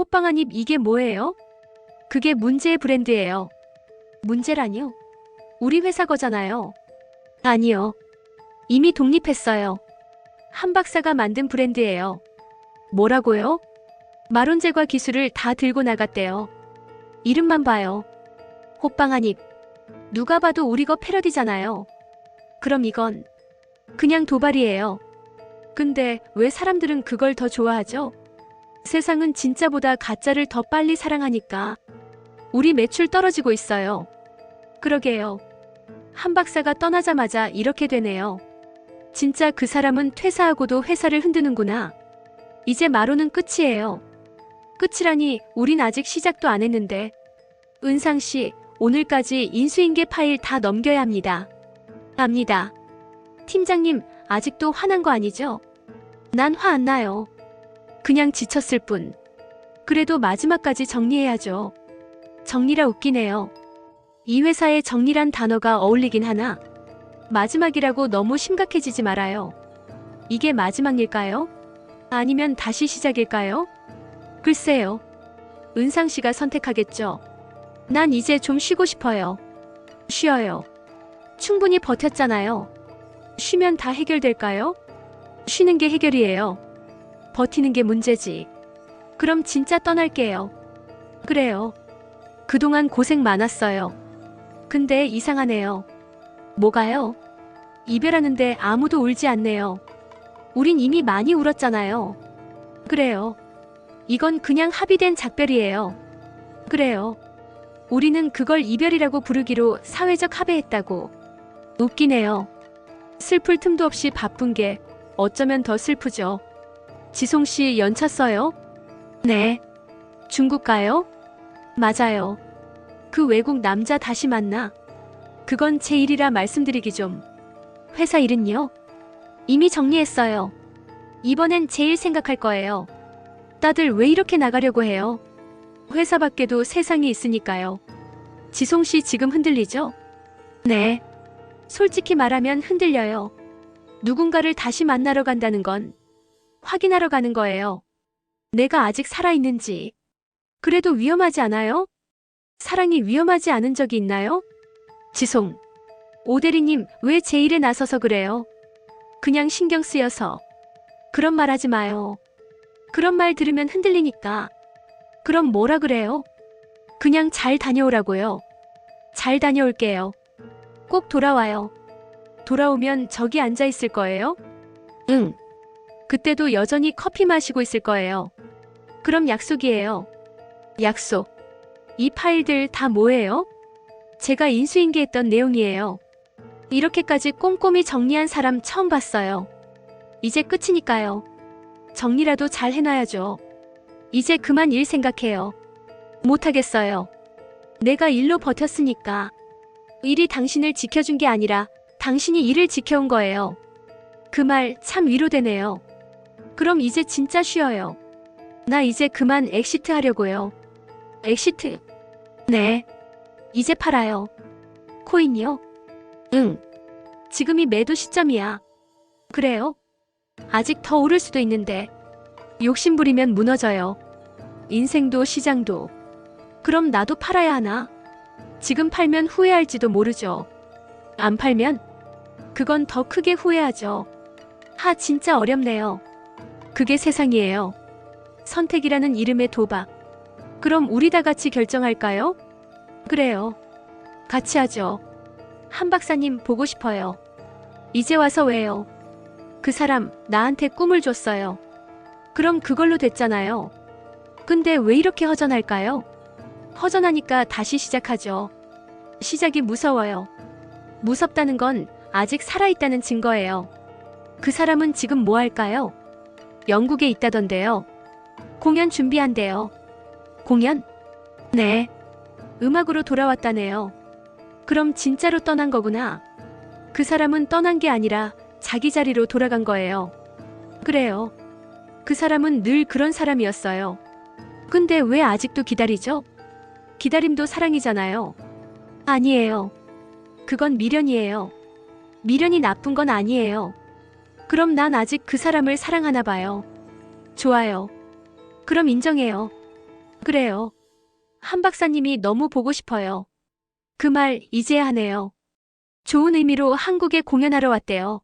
호빵한 입 이게 뭐예요? 그게 문제의 브랜드예요. 문제라니요? 우리 회사 거잖아요. 아니요. 이미 독립했어요. 한 박사가 만든 브랜드예요. 뭐라고요? 마론 제과 기술을 다 들고 나갔대요. 이름만 봐요. 호빵한 입. 누가 봐도 우리 거 패러디잖아요. 그럼 이건 그냥 도발이에요. 근데 왜 사람들은 그걸 더 좋아하죠? 세상은 진짜보다 가짜를 더 빨리 사랑하니까. 우리 매출 떨어지고 있어요. 그러게요. 한 박사가 떠나자마자 이렇게 되네요. 진짜 그 사람은 퇴사하고도 회사를 흔드는구나. 이제 마로는 끝이에요. 끝이라니 우린 아직 시작도 안 했는데. 은상 씨, 오늘까지 인수인계 파일 다 넘겨야 합니다. 압니다. 팀장님, 아직도 화난 거 아니죠? 난 화 안 나요. 그냥 지쳤을 뿐. 그래도 마지막까지 정리해야죠. 정리라 웃기네요. 이 회사에 정리란 단어가 어울리긴 하나 마지막이라고 너무 심각해지지 말아요. 이게 마지막일까요? 아니면 다시 시작일까요? 글쎄요. 은상 씨가 선택하겠죠. 난 이제 좀 쉬고 싶어요. 쉬어요. 충분히 버텼잖아요. 쉬면 다 해결될까요? 쉬는 게 해결이에요. 버티는 게 문제지. 그럼 진짜 떠날게요. 그래요. 그동안 고생 많았어요. 근데 이상하네요. 뭐가요? 이별하는데 아무도 울지 않네요. 우린 이미 많이 울었잖아요. 그래요. 이건 그냥 합의된 작별이에요. 그래요. 우리는 그걸 이별이라고 부르기로 사회적 합의했다고. 웃기네요. 슬플 틈도 없이 바쁜 게 어쩌면 더 슬프죠. 지송씨 연차 써요? 네. 중국 가요? 맞아요. 그 외국 남자 다시 만나? 그건 제 일이라 말씀드리기 좀. 회사 일은요? 이미 정리했어요. 이번엔 제 일 생각할 거예요. 다들 왜 이렇게 나가려고 해요? 회사 밖에도 세상이 있으니까요. 지송씨 지금 흔들리죠? 네. 솔직히 말하면 흔들려요. 누군가를 다시 만나러 간다는 건 확인하러 가는 거예요. 내가 아직 살아있는지. 그래도 위험하지 않아요? 사랑이 위험하지 않은 적이 있나요? 지송. 오대리님, 왜 제 일에 나서서 그래요? 그냥 신경 쓰여서. 그런 말 하지 마요. 그런 말 들으면 흔들리니까. 그럼 뭐라 그래요? 그냥 잘 다녀오라고요. 잘 다녀올게요. 꼭 돌아와요. 돌아오면 저기 앉아 있을 거예요? 응. 그때도 여전히 커피 마시고 있을 거예요. 그럼 약속이에요. 약속. 이 파일들 다 뭐예요? 제가 인수인계했던 내용이에요. 이렇게까지 꼼꼼히 정리한 사람 처음 봤어요. 이제 끝이니까요. 정리라도 잘 해놔야죠. 이제 그만 일 생각해요. 못하겠어요. 내가 일로 버텼으니까. 일이 당신을 지켜준 게 아니라 당신이 일을 지켜온 거예요. 그 말 참 위로되네요. 그럼 이제 진짜 쉬어요. 나 이제 그만 엑시트 하려고요. 엑시트? 네. 이제 팔아요. 코인이요? 응. 지금이 매도 시점이야. 그래요? 아직 더 오를 수도 있는데. 욕심부리면 무너져요. 인생도 시장도. 그럼 나도 팔아야 하나? 지금 팔면 후회할지도 모르죠. 안 팔면? 그건 더 크게 후회하죠. 하, 진짜 어렵네요. 그게 세상이에요. 선택이라는 이름의 도박. 그럼 우리 다 같이 결정할까요? 그래요. 같이 하죠. 한 박사님 보고 싶어요. 이제 와서 왜요? 그 사람 나한테 꿈을 줬어요. 그럼 그걸로 됐잖아요. 근데 왜 이렇게 허전할까요? 허전하니까 다시 시작하죠. 시작이 무서워요. 무섭다는 건 아직 살아있다는 증거예요. 그 사람은 지금 뭐 할까요? 영국에 있다던데요. 공연 준비한대요. 공연? 네. 음악으로 돌아왔다네요. 그럼 진짜로 떠난 거구나. 그 사람은 떠난 게 아니라 자기 자리로 돌아간 거예요. 그래요. 그 사람은 늘 그런 사람이었어요. 근데 왜 아직도 기다리죠? 기다림도 사랑이잖아요. 아니에요. 그건 미련이에요. 미련이 나쁜 건 아니에요. 그럼 난 아직 그 사람을 사랑하나 봐요. 좋아요. 그럼 인정해요. 그래요. 한 박사님이 너무 보고 싶어요. 그 말 이제야 하네요. 좋은 의미로 한국에 공연하러 왔대요.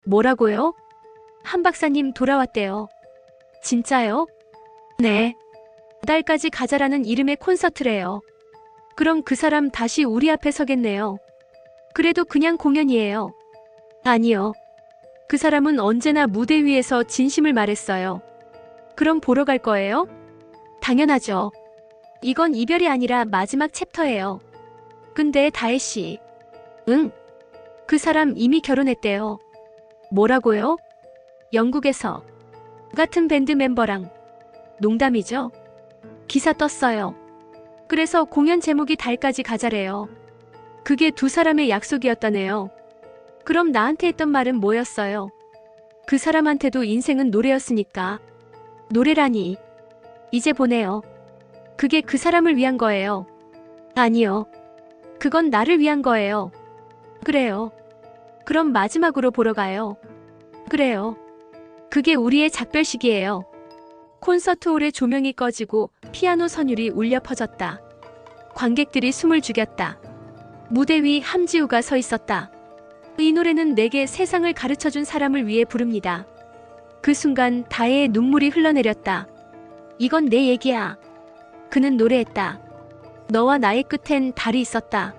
뭐라고요? 한 박사님 돌아왔대요. 진짜요? 네. 달까지 가자라는 이름의 콘서트래요. 그럼 그 사람 다시 우리 앞에 서겠네요. 그래도 그냥 공연이에요. 아니요. 그 사람은 언제나 무대 위에서 진심을 말했어요. 그럼 보러 갈 거예요? 당연하죠. 이건 이별이 아니라 마지막 챕터예요. 근데 다혜 씨. 응. 그 사람 이미 결혼했대요. 뭐라고요? 영국에서. 같은 밴드 멤버랑. 농담이죠? 기사 떴어요. 그래서 공연 제목이 달까지 가자래요. 그게 두 사람의 약속이었다네요. 그럼 나한테 했던 말은 뭐였어요? 그 사람한테도 인생은 노래였으니까. 노래라니. 이제 보내요. 그게 그 사람을 위한 거예요. 아니요. 그건 나를 위한 거예요. 그래요. 그럼 마지막으로 보러 가요. 그래요. 그게 우리의 작별식이에요. 콘서트홀의 조명이 꺼지고 피아노 선율이 울려 퍼졌다. 관객들이 숨을 죽였다. 무대 위 함지우가 서 있었다. 이 노래는 내게 세상을 가르쳐준 사람을 위해 부릅니다. 그 순간 다혜의 눈물이 흘러내렸다. 이건 내 얘기야. 그는 노래했다. 너와 나의 끝엔 달이 있었다.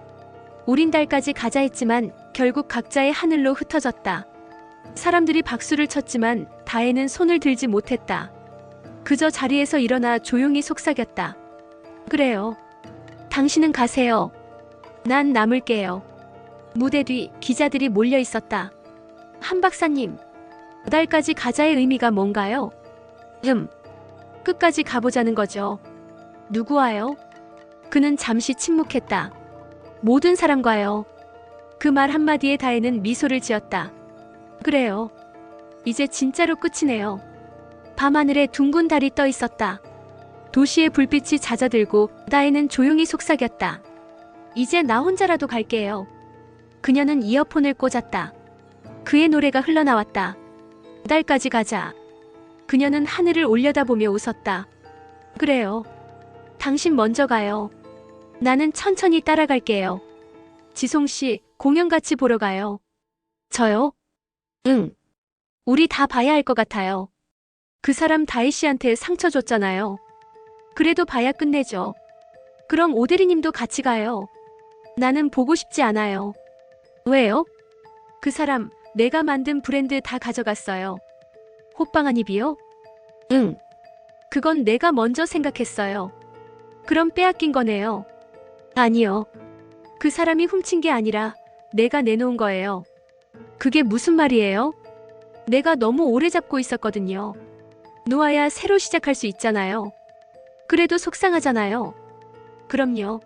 우린 달까지 가자 했지만 결국 각자의 하늘로 흩어졌다. 사람들이 박수를 쳤지만 다혜는 손을 들지 못했다. 그저 자리에서 일어나 조용히 속삭였다. 그래요. 당신은 가세요. 난 남을게요. 무대 뒤 기자들이 몰려 있었다. 한 박사님, 달까지 가자의 의미가 뭔가요? 끝까지 가보자는 거죠. 누구와요? 그는 잠시 침묵했다. 모든 사람과요. 그 말 한마디에 다혜는 미소를 지었다. 그래요. 이제 진짜로 끝이네요. 밤하늘에 둥근 달이 떠 있었다. 도시의 불빛이 잦아들고 다혜는 조용히 속삭였다. 이제 나 혼자라도 갈게요. 그녀는 이어폰을 꽂았다. 그의 노래가 흘러나왔다. 달까지 가자. 그녀는 하늘을 올려다보며 웃었다. 그래요. 당신 먼저 가요. 나는 천천히 따라갈게요. 지송 씨, 공연 같이 보러 가요. 저요? 응. 우리 다 봐야 할 것 같아요. 그 사람 다혜 씨한테 상처 줬잖아요. 그래도 봐야 끝내죠. 그럼 오대리 님도 같이 가요. 나는 보고 싶지 않아요. 왜요? 그 사람 내가 만든 브랜드 다 가져갔어요. 호빵 한 입이요? 응. 그건 내가 먼저 생각했어요. 그럼 빼앗긴 거네요. 아니요. 그 사람이 훔친 게 아니라 내가 내놓은 거예요. 그게 무슨 말이에요? 내가 너무 오래 잡고 있었거든요. 놓아야 새로 시작할 수 있잖아요. 그래도 속상하잖아요. 그럼요.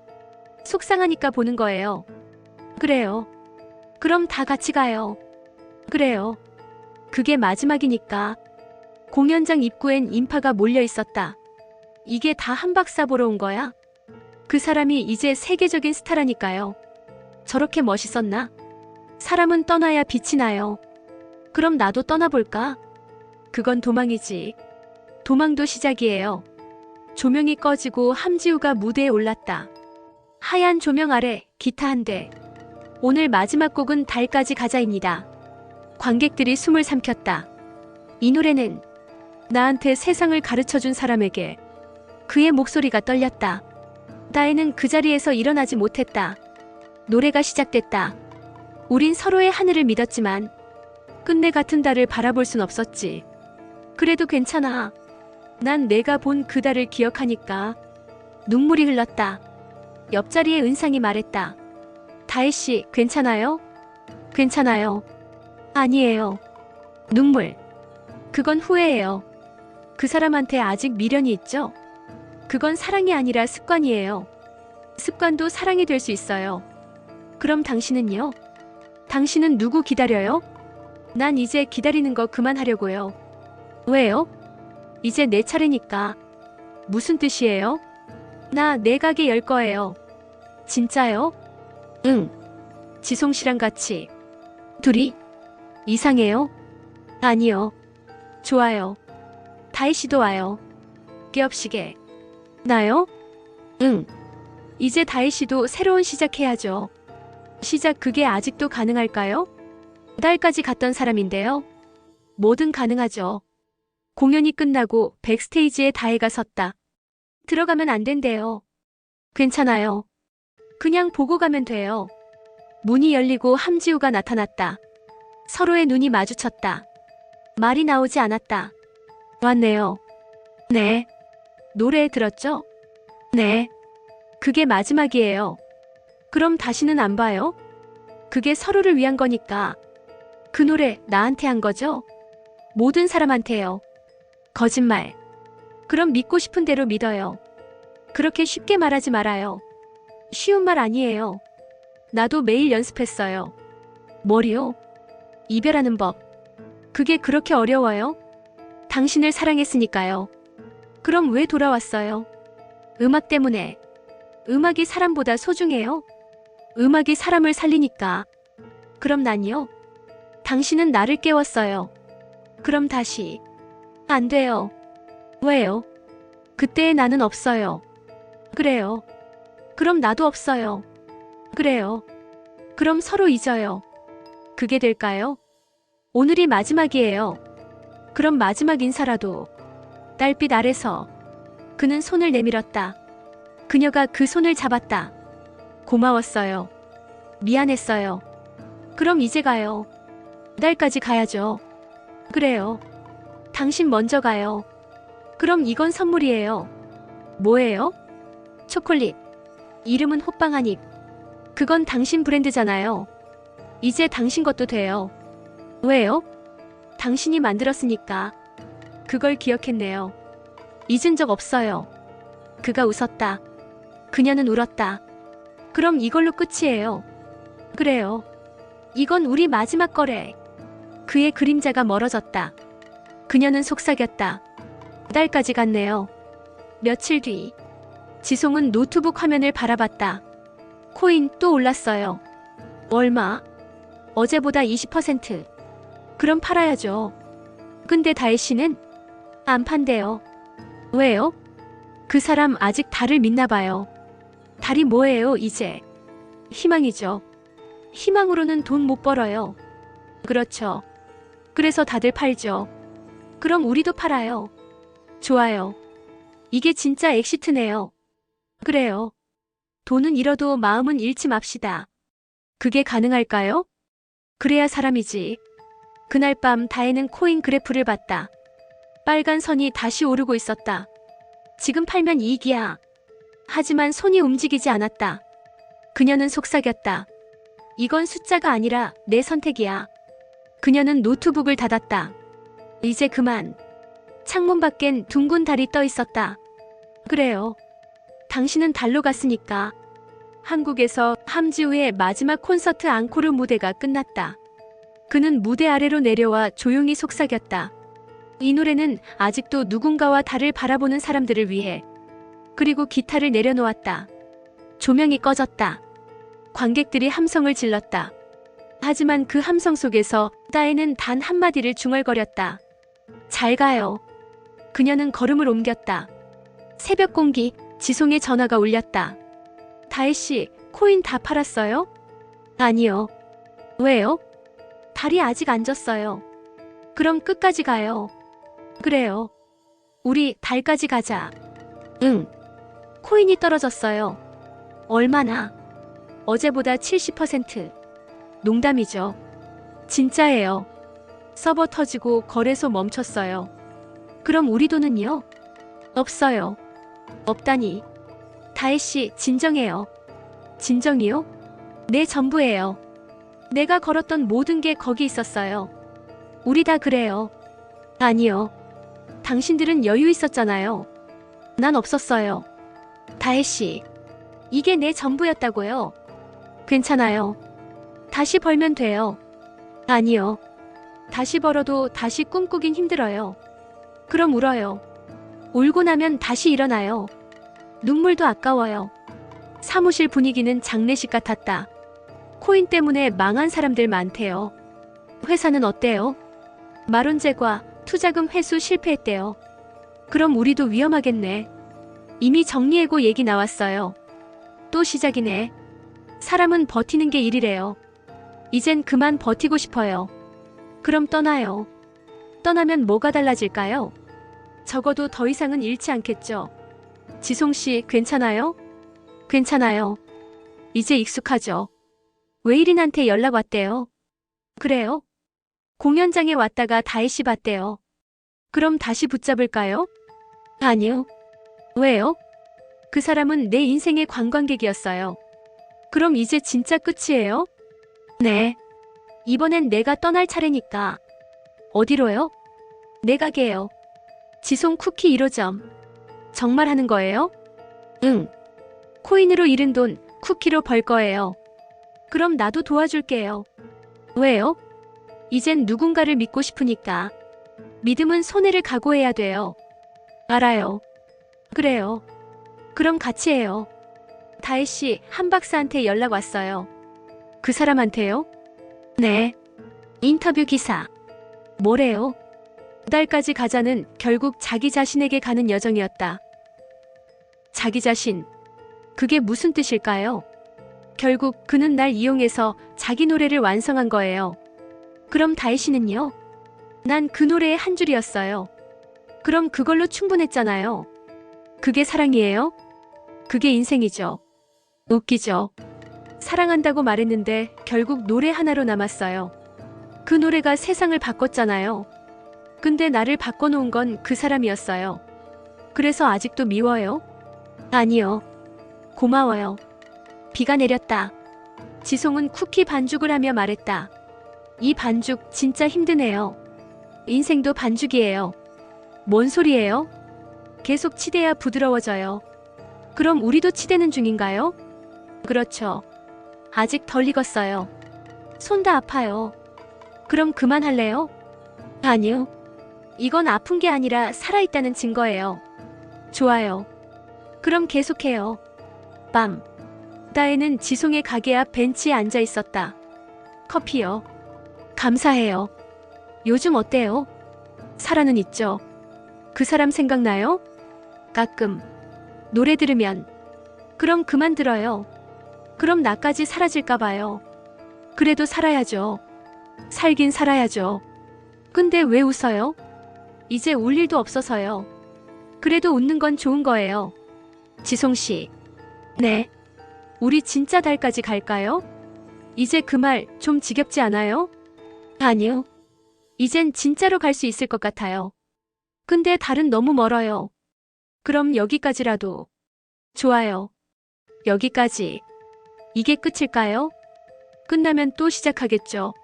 속상하니까 보는 거예요. 그래요. 그럼 다 같이 가요. 그래요. 그게 마지막이니까. 공연장 입구엔 인파가 몰려 있었다. 이게 다 한 박사 보러 온 거야? 그 사람이 이제 세계적인 스타라니까요. 저렇게 멋있었나? 사람은 떠나야 빛이 나요. 그럼 나도 떠나볼까? 그건 도망이지. 도망도 시작이에요. 조명이 꺼지고 함지우가 무대에 올랐다. 하얀 조명 아래 기타 한 대. 오늘 마지막 곡은 달까지 가자입니다. 관객들이 숨을 삼켰다. 이 노래는 나한테 세상을 가르쳐준 사람에게. 그의 목소리가 떨렸다. 다혜는 그 자리에서 일어나지 못했다. 노래가 시작됐다. 우린 서로의 하늘을 믿었지만 끝내 같은 달을 바라볼 순 없었지. 그래도 괜찮아. 난 내가 본 그 달을 기억하니까. 눈물이 흘렀다. 옆자리의 은상이 말했다. 다혜 씨, 괜찮아요? 괜찮아요. 아니에요. 눈물. 그건 후회예요. 그 사람한테 아직 미련이 있죠? 그건 사랑이 아니라 습관이에요. 습관도 사랑이 될 수 있어요. 그럼 당신은요? 당신은 누구 기다려요? 난 이제 기다리는 거 그만하려고요. 왜요? 이제 내 차례니까. 무슨 뜻이에요? 나 내 가게 열 거예요. 진짜요? 응. 지송 씨랑 같이. 둘이? 이상해요? 아니요. 좋아요. 다혜 씨도 와요. 껴없이게. 나요? 응. 이제 다혜 씨도 새로운 시작해야죠. 시작 그게 아직도 가능할까요? 달까지 갔던 사람인데요. 뭐든 가능하죠. 공연이 끝나고 백스테이지에 다혜가 섰다. 들어가면 안 된대요. 괜찮아요. 그냥 보고 가면 돼요. 문이 열리고 함지우가 나타났다. 서로의 눈이 마주쳤다. 말이 나오지 않았다. 왔네요. 네. 노래 들었죠? 네. 그게 마지막이에요. 그럼 다시는 안 봐요? 그게 서로를 위한 거니까. 그 노래 나한테 한 거죠? 모든 사람한테요. 거짓말. 그럼 믿고 싶은 대로 믿어요. 그렇게 쉽게 말하지 말아요. 쉬운 말 아니에요. 나도 매일 연습했어요. 뭐리요? 이별하는 법. 그게 그렇게 어려워요? 당신을 사랑했으니까요. 그럼 왜 돌아왔어요? 음악 때문에. 음악이 사람보다 소중해요? 음악이 사람을 살리니까. 그럼 난요? 당신은 나를 깨웠어요. 그럼 다시. 안 돼요. 왜요? 그때의 나는 없어요. 그래요. 그럼 나도 없어요. 그래요. 그럼 서로 잊어요. 그게 될까요? 오늘이 마지막이에요. 그럼 마지막 인사라도. 달빛 아래서 그는 손을 내밀었다. 그녀가 그 손을 잡았다. 고마웠어요. 미안했어요. 그럼 이제 가요. 달까지 가야죠. 그래요. 당신 먼저 가요. 그럼 이건 선물이에요. 뭐예요? 초콜릿. 이름은 호빵 한 입. 그건 당신 브랜드잖아요. 이제 당신 것도 돼요. 왜요? 당신이 만들었으니까. 그걸 기억했네요. 잊은 적 없어요. 그가 웃었다. 그녀는 울었다. 그럼 이걸로 끝이에요. 그래요. 이건 우리 마지막 거래. 그의 그림자가 멀어졌다. 그녀는 속삭였다. 달까지 갔네요. 며칠 뒤. 지송은 노트북 화면을 바라봤다. 코인 또 올랐어요. 얼마? 어제보다 20%. 그럼 팔아야죠. 근데 다혜 씨는 안 판대요. 왜요? 그 사람 아직 달을 믿나 봐요. 달이 뭐예요, 이제? 희망이죠. 희망으로는 돈 못 벌어요. 그렇죠. 그래서 다들 팔죠. 그럼 우리도 팔아요. 좋아요. 이게 진짜 엑시트네요. 그래요. 돈은 잃어도 마음은 잃지 맙시다. 그게 가능할까요? 그래야 사람이지. 그날 밤 다혜는 코인 그래프를 봤다. 빨간 선이 다시 오르고 있었다. 지금 팔면 이익이야. 하지만 손이 움직이지 않았다. 그녀는 속삭였다. 이건 숫자가 아니라 내 선택이야. 그녀는 노트북을 닫았다. 이제 그만. 창문 밖엔 둥근 달이 떠 있었다. 그래요. 당신은 달로 갔으니까. 한국에서 함지우의 마지막 콘서트 앙코르 무대가 끝났다. 그는 무대 아래로 내려와 조용히 속삭였다. 이 노래는 아직도 누군가와 달을 바라보는 사람들을 위해. 그리고 기타를 내려놓았다. 조명이 꺼졌다. 관객들이 함성을 질렀다. 하지만 그 함성 속에서 다혜는 단 한마디를 중얼거렸다. 잘 가요. 그녀는 걸음을 옮겼다. 새벽 공기, 지송의 전화가 울렸다. 다혜 씨, 코인 다 팔았어요? 아니요. 왜요? 달이 아직 안 졌어요. 그럼 끝까지 가요. 그래요. 우리 달까지 가자. 응. 코인이 떨어졌어요. 얼마나? 어제보다 70%. 농담이죠. 진짜예요. 서버 터지고 거래소 멈췄어요. 그럼 우리 돈은요? 없어요. 없다니. 다혜 씨, 진정해요. 진정이요? 내 전부예요. 내가 걸었던 모든 게 거기 있었어요. 우리 다 그래요. 아니요. 당신들은 여유 있었잖아요. 난 없었어요. 다혜 씨, 이게 내 전부였다고요. 괜찮아요. 다시 벌면 돼요. 아니요. 다시 벌어도 다시 꿈꾸긴 힘들어요. 그럼 울어요. 울고 나면 다시 일어나요. 눈물도 아까워요. 사무실 분위기는 장례식 같았다. 코인 때문에 망한 사람들 많대요. 회사는 어때요? 마론제과 투자금 회수 실패했대요. 그럼 우리도 위험하겠네. 이미 정리해고 얘기 나왔어요. 또 시작이네. 사람은 버티는 게 일이래요. 이젠 그만 버티고 싶어요. 그럼 떠나요. 떠나면 뭐가 달라질까요? 적어도 더 이상은 잃지 않겠죠. 지송씨, 괜찮아요? 괜찮아요. 이제 익숙하죠. 외일인한테 연락 왔대요. 그래요? 공연장에 왔다가 다혜씨 봤대요. 그럼 다시 붙잡을까요? 아니요. 왜요? 그 사람은 내 인생의 관광객이었어요. 그럼 이제 진짜 끝이에요? 네. 이번엔 내가 떠날 차례니까. 어디로요? 내 가게요. 지송 쿠키 1호점. 정말 하는 거예요? 응. 코인으로 잃은 돈 쿠키로 벌 거예요. 그럼 나도 도와줄게요. 왜요? 이젠 누군가를 믿고 싶으니까. 믿음은 손해를 각오해야 돼요. 알아요. 그래요. 그럼 같이 해요. 다혜씨, 한 박사한테 연락 왔어요. 그 사람한테요? 네. 인터뷰 기사. 뭐래요? 두 달까지 가자는 결국 자기 자신에게 가는 여정이었다. 자기 자신. 그게 무슨 뜻일까요? 결국 그는 날 이용해서 자기 노래를 완성한 거예요. 그럼 다혜씨는요? 난 그 노래의 한 줄이었어요. 그럼 그걸로 충분했잖아요. 그게 사랑이에요? 그게 인생이죠. 웃기죠. 사랑한다고 말했는데 결국 노래 하나로 남았어요. 그 노래가 세상을 바꿨잖아요. 근데 나를 바꿔놓은 건 그 사람이었어요. 그래서 아직도 미워요? 아니요. 고마워요. 비가 내렸다. 지송은 쿠키 반죽을 하며 말했다. 이 반죽 진짜 힘드네요. 인생도 반죽이에요. 뭔 소리예요? 계속 치대야 부드러워져요. 그럼 우리도 치대는 중인가요? 그렇죠. 아직 덜 익었어요. 손 다 아파요. 그럼 그만할래요? 아니요. 이건 아픈 게 아니라 살아있다는 증거예요. 좋아요. 그럼 계속해요. 밤. 다혜는 지송의 가게 앞 벤치에 앉아 있었다. 커피요. 감사해요. 요즘 어때요? 살아는 있죠. 그 사람 생각나요? 가끔. 노래 들으면. 그럼 그만 들어요. 그럼 나까지 사라질까 봐요. 그래도 살아야죠. 살긴 살아야죠. 근데 왜 웃어요? 이제 울 일도 없어서요. 그래도 웃는 건 좋은 거예요. 지송씨. 네. 우리 진짜 달까지 갈까요? 이제 그 말 좀 지겹지 않아요? 아니요. 이젠 진짜로 갈 수 있을 것 같아요. 근데 달은 너무 멀어요. 그럼 여기까지라도. 좋아요. 여기까지. 이게 끝일까요? 끝나면 또 시작하겠죠.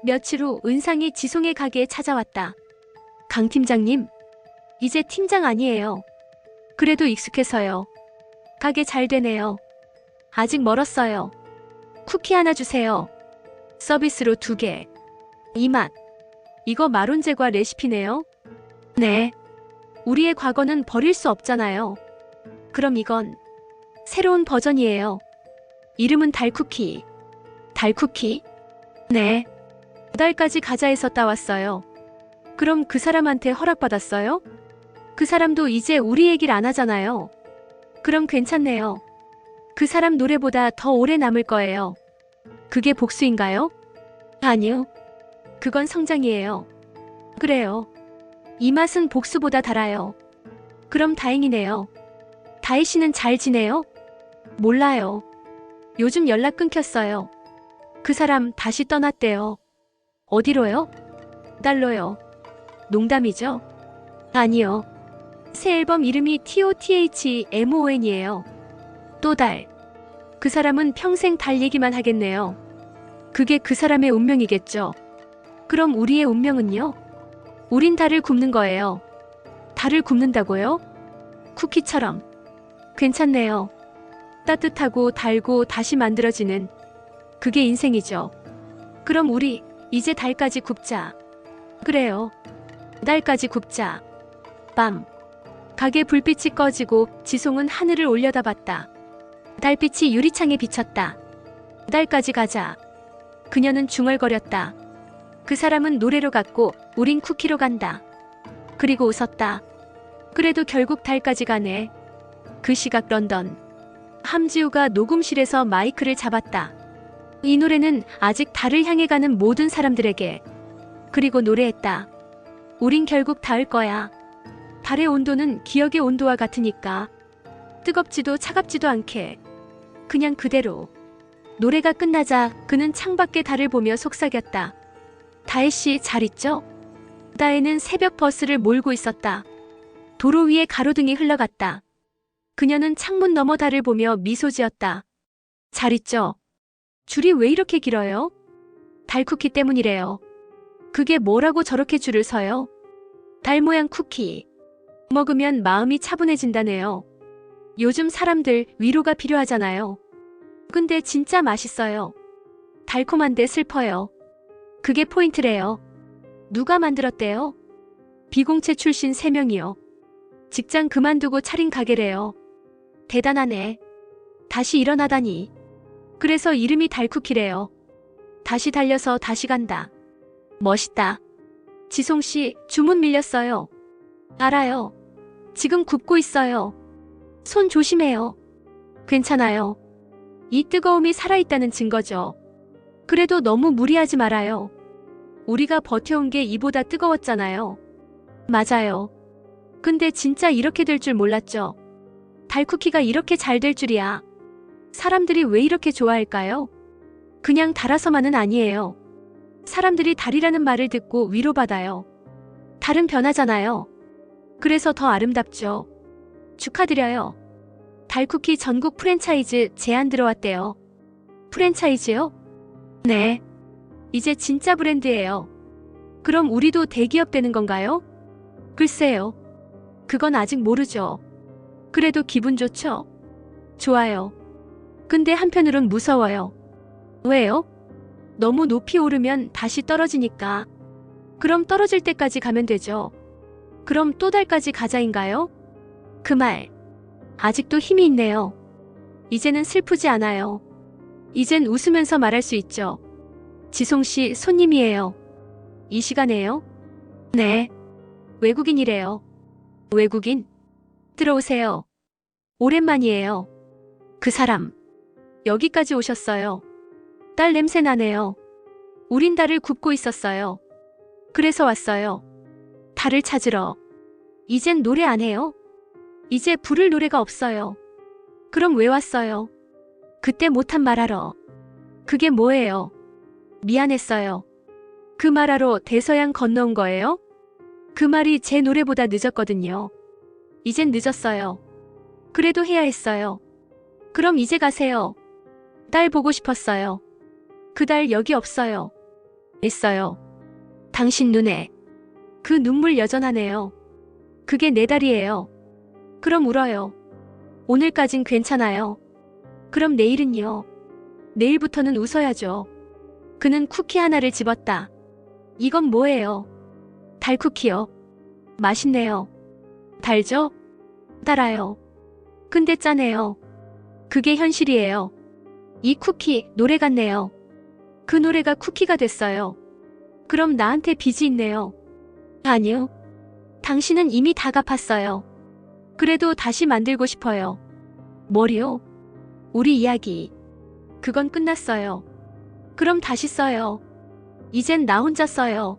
며칠 후 은상이 지송의 가게에 찾아왔다. 강 팀장님, 이제 팀장 아니에요. 그래도 익숙해서요. 가게 잘 되네요. 아직 멀었어요. 쿠키 하나 주세요. 서비스로 2개. 이 맛. 이거 마론제과 레시피네요. 네. 우리의 과거는 버릴 수 없잖아요. 그럼 이건 새로운 버전이에요. 이름은 달쿠키. 달쿠키? 네. 2달까지 가자해서 따왔어요. 그럼 그 사람한테 허락받았어요? 그 사람도 이제 우리 얘기를 안 하잖아요. 그럼 괜찮네요. 그 사람 노래보다 더 오래 남을 거예요. 그게 복수인가요? 아니요. 그건 성장이에요. 그래요. 이 맛은 복수보다 달아요. 그럼 다행이네요. 다혜 씨는 잘 지내요? 몰라요. 요즘 연락 끊겼어요. 그 사람 다시 떠났대요. 어디로요? 달로요. 농담이죠? 아니요. 새 앨범 이름이 TOTHMON이에요. 또 달. 그 사람은 평생 달 얘기만 하겠네요. 그게 그 사람의 운명이겠죠. 그럼 우리의 운명은요? 우린 달을 굽는 거예요. 달을 굽는다고요? 쿠키처럼. 괜찮네요. 따뜻하고 달고 다시 만들어지는. 그게 인생이죠. 그럼 우리 이제 달까지 굽자. 그래요. 달까지 굽자. 밤. 가게 불빛이 꺼지고 지송은 하늘을 올려다봤다. 달빛이 유리창에 비쳤다. 달까지 가자. 그녀는 중얼거렸다. 그 사람은 노래로 갔고 우린 쿠키로 간다. 그리고 웃었다. 그래도 결국 달까지 가네. 그 시각 런던. 함지우가 녹음실에서 마이크를 잡았다. 이 노래는 아직 달을 향해 가는 모든 사람들에게. 그리고 노래했다. 우린 결국 닿을 거야. 달의 온도는 기억의 온도와 같으니까. 뜨겁지도 차갑지도 않게. 그냥 그대로. 노래가 끝나자 그는 창밖의 달을 보며 속삭였다. 다혜씨 잘 있죠? 다혜는 새벽 버스를 몰고 있었다. 도로 위에 가로등이 흘러갔다. 그녀는 창문 너머 달을 보며 미소 지었다. 잘 있죠? 줄이 왜 이렇게 길어요? 달 쿠키 때문이래요. 그게 뭐라고 저렇게 줄을 서요? 달 모양 쿠키. 먹으면 마음이 차분해진다네요. 요즘 사람들 위로가 필요하잖아요. 근데 진짜 맛있어요. 달콤한데 슬퍼요. 그게 포인트래요. 누가 만들었대요? 비공채 출신 3명이요. 직장 그만두고 차린 가게래요. 대단하네. 다시 일어나다니. 그래서 이름이 달쿠키래요. 다시 달려서 다시 간다. 멋있다. 지송씨, 주문 밀렸어요. 알아요. 지금 굽고 있어요. 손 조심해요. 괜찮아요. 이 뜨거움이 살아있다는 증거죠. 그래도 너무 무리하지 말아요. 우리가 버텨온 게 이보다 뜨거웠잖아요. 맞아요. 근데 진짜 이렇게 될 줄 몰랐죠. 달쿠키가 이렇게 잘 될 줄이야. 사람들이 왜 이렇게 좋아할까요? 그냥 달아서만은 아니에요. 사람들이 달이라는 말을 듣고 위로받아요. 달은 변하잖아요. 그래서 더 아름답죠. 축하드려요. 달쿠키 전국 프랜차이즈 제안 들어왔대요. 프랜차이즈요? 네. 이제 진짜 브랜드예요. 그럼 우리도 대기업 되는 건가요? 글쎄요. 그건 아직 모르죠. 그래도 기분 좋죠? 좋아요. 근데 한편으론 무서워요. 왜요? 너무 높이 오르면 다시 떨어지니까. 그럼 떨어질 때까지 가면 되죠. 그럼 또 달까지 가자인가요? 그 말. 아직도 힘이 있네요. 이제는 슬프지 않아요. 이젠 웃으면서 말할 수 있죠. 지송씨 손님이에요. 이 시간에요? 네. 외국인이래요. 외국인? 들어오세요. 오랜만이에요. 그 사람. 여기까지 오셨어요. 딸 냄새 나네요. 우린 달을 굽고 있었어요. 그래서 왔어요. 달을 찾으러. 이젠 노래 안 해요? 이제 부를 노래가 없어요. 그럼 왜 왔어요? 그때 못한 말하러. 그게 뭐예요? 미안했어요. 그 말하러 대서양 건너온 거예요? 그 말이 제 노래보다 늦었거든요. 이젠 늦었어요. 그래도 해야 했어요. 그럼 이제 가세요. 딸 보고 싶었어요. 그 달 여기 없어요. 있어요. 당신 눈에. 그 눈물 여전하네요. 그게 내 달이에요. 그럼 울어요. 오늘까진 괜찮아요. 그럼 내일은요? 내일부터는 웃어야죠. 그는 쿠키 하나를 집었다. 이건 뭐예요? 달쿠키요. 맛있네요. 달죠? 달아요. 근데 짜네요. 그게 현실이에요. 이 쿠키 노래 같네요. 그 노래가 쿠키가 됐어요. 그럼 나한테 빚이 있네요. 아니요. 당신은 이미 다 갚았어요. 그래도 다시 만들고 싶어요. 뭐요? 우리 이야기. 그건 끝났어요. 그럼 다시 써요. 이젠 나 혼자 써요.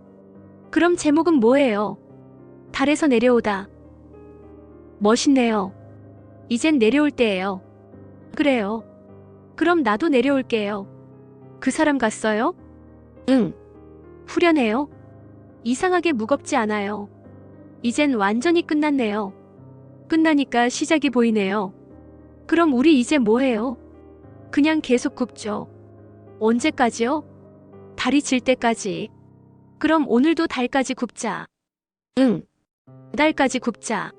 그럼 제목은 뭐예요? 달에서 내려오다. 멋있네요. 이젠 내려올 때예요. 그래요. 그럼 나도 내려올게요. 그 사람 갔어요? 응. 후련해요? 이상하게 무겁지 않아요. 이젠 완전히 끝났네요. 끝나니까 시작이 보이네요. 그럼 우리 이제 뭐해요? 그냥 계속 굽죠. 언제까지요? 달이 질 때까지. 그럼 오늘도 달까지 굽자. 응. 달까지 굽자.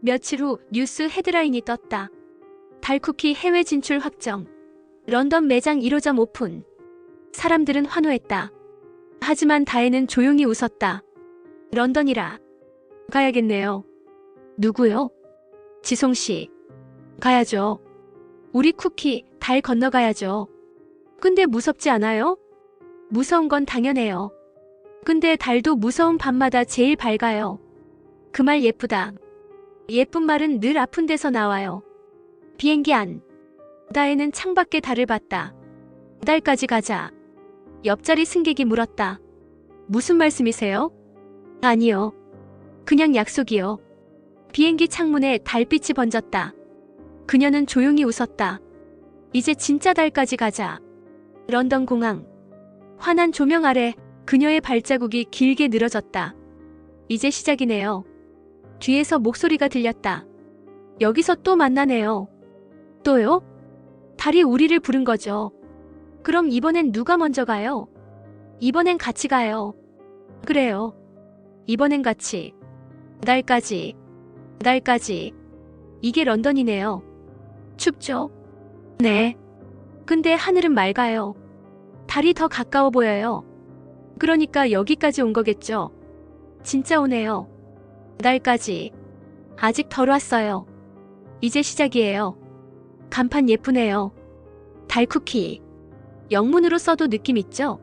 며칠 후 뉴스 헤드라인이 떴다. 달쿠키 해외 진출 확정. 런던 매장 1호점 오픈. 사람들은 환호했다. 하지만 다혜는 조용히 웃었다. 런던이라. 가야겠네요. 누구요? 지송씨. 가야죠. 우리 쿠키 달 건너가야죠. 근데 무섭지 않아요? 무서운 건 당연해요. 근데 달도 무서운 밤마다 제일 밝아요. 그 말 예쁘다. 예쁜 말은 늘 아픈 데서 나와요. 비행기 안. 다혜는 창밖에 달을 봤다. 달까지 가자. 옆자리 승객이 물었다. 무슨 말씀이세요? 아니요. 그냥 약속이요. 비행기 창문에 달빛이 번졌다. 그녀는 조용히 웃었다. 이제 진짜 달까지 가자. 런던 공항. 환한 조명 아래 그녀의 발자국이 길게 늘어졌다. 이제 시작이네요. 뒤에서 목소리가 들렸다. 여기서 또 만나네요. 또요? 달이 우리를 부른 거죠. 그럼 이번엔 누가 먼저 가요? 이번엔 같이 가요. 그래요. 이번엔 같이. 날까지. 날까지. 이게 런던이네요. 춥죠? 네. 근데 하늘은 맑아요. 달이 더 가까워 보여요. 그러니까 여기까지 온 거겠죠. 진짜 오네요. 날까지. 아직 덜 왔어요. 이제 시작이에요. 간판 예쁘네요. 달 쿠키. 영문으로 써도 느낌 있죠?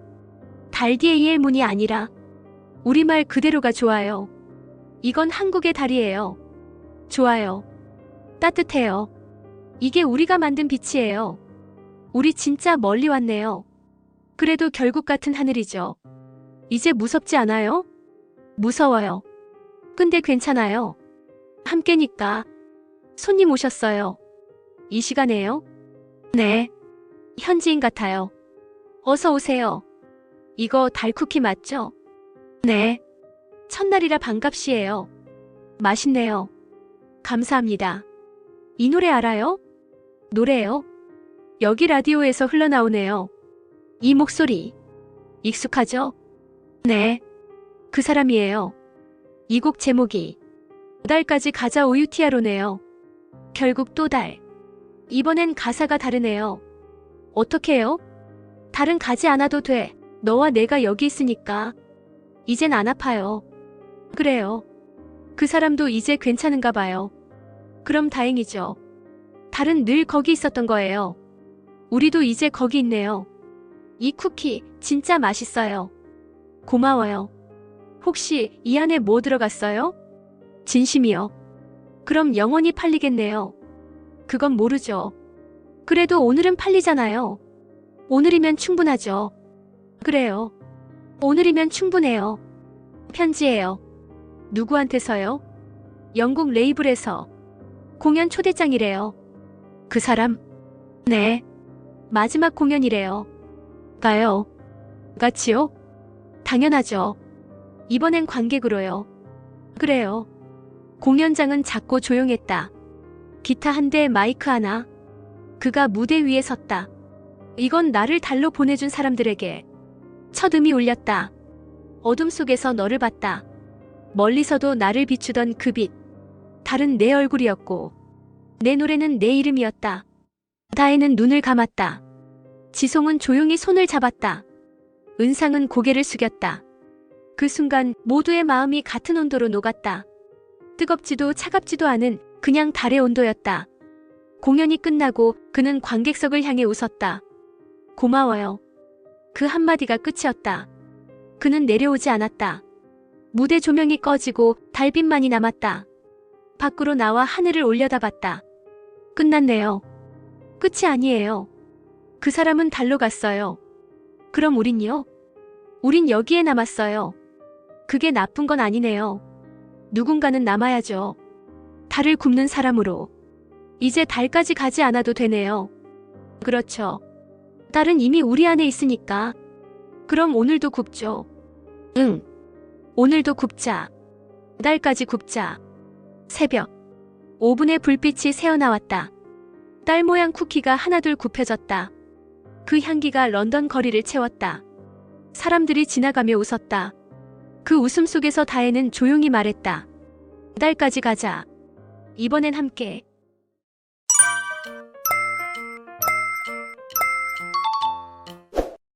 달 뒤에 이엘문이 아니라 우리말 그대로가 좋아요. 이건 한국의 달이에요. 좋아요. 따뜻해요. 이게 우리가 만든 빛이에요. 우리 진짜 멀리 왔네요. 그래도 결국 같은 하늘이죠. 이제 무섭지 않아요? 무서워요. 근데 괜찮아요. 함께니까. 손님 오셨어요. 이 시간에요? 네. 현지인 같아요. 어서 오세요. 이거 달쿠키 맞죠? 네. 첫날이라 반갑시에요. 맛있네요. 감사합니다. 이 노래 알아요? 노래요? 여기 라디오에서 흘러나오네요. 이 목소리. 익숙하죠? 네. 그 사람이에요. 이 곡 제목이 달까지 가자 OUTRO네요. 결국 또 달. 이번엔 가사가 다르네요. 어떡해요? 달은 가지 않아도 돼. 너와 내가 여기 있으니까. 이젠 안 아파요. 그래요. 그 사람도 이제 괜찮은가 봐요. 그럼 다행이죠. 달은 늘 거기 있었던 거예요. 우리도 이제 거기 있네요. 이 쿠키 진짜 맛있어요. 고마워요. 혹시 이 안에 뭐 들어갔어요? 진심이요. 그럼 영원히 팔리겠네요. 그건 모르죠. 그래도 오늘은 팔리잖아요. 오늘이면 충분하죠. 그래요. 오늘이면 충분해요. 편지예요. 누구한테서요? 영국 레이블에서. 공연 초대장이래요. 그 사람? 네. 마지막 공연이래요. 가요. 같이요? 당연하죠. 이번엔 관객으로요. 그래요. 공연장은 작고 조용했다. 기타 한 대, 마이크 하나. 그가 무대 위에 섰다. 이건 나를 달로 보내준 사람들에게. 첫 음이 울렸다. 어둠 속에서 너를 봤다. 멀리서도 나를 비추던 그 빛. 달은 내 얼굴이었고 내 노래는 내 이름이었다. 다혜는 눈을 감았다. 지송은 조용히 손을 잡았다. 은상은 고개를 숙였다. 그 순간 모두의 마음이 같은 온도로 녹았다. 뜨겁지도 차갑지도 않은 그냥 달의 온도였다. 공연이 끝나고 그는 관객석을 향해 웃었다. 고마워요. 그 한마디가 끝이었다. 그는 내려오지 않았다. 무대 조명이 꺼지고 달빛만이 남았다. 밖으로 나와 하늘을 올려다봤다. 끝났네요. 끝이 아니에요. 그 사람은 달로 갔어요. 그럼 우린요? 우린 여기에 남았어요. 그게 나쁜 건 아니네요. 누군가는 남아야죠. 달을 굽는 사람으로. 이제 달까지 가지 않아도 되네요. 그렇죠. 달은 이미 우리 안에 있으니까. 그럼 오늘도 굽죠. 응. 오늘도 굽자. 달까지 굽자. 새벽. 오븐의 불빛이 새어나왔다. 딸 모양 쿠키가 하나둘 굽혀졌다. 그 향기가 런던 거리를 채웠다. 사람들이 지나가며 웃었다. 그 웃음 속에서 다혜는 조용히 말했다. 달까지 가자. 이번엔 함께.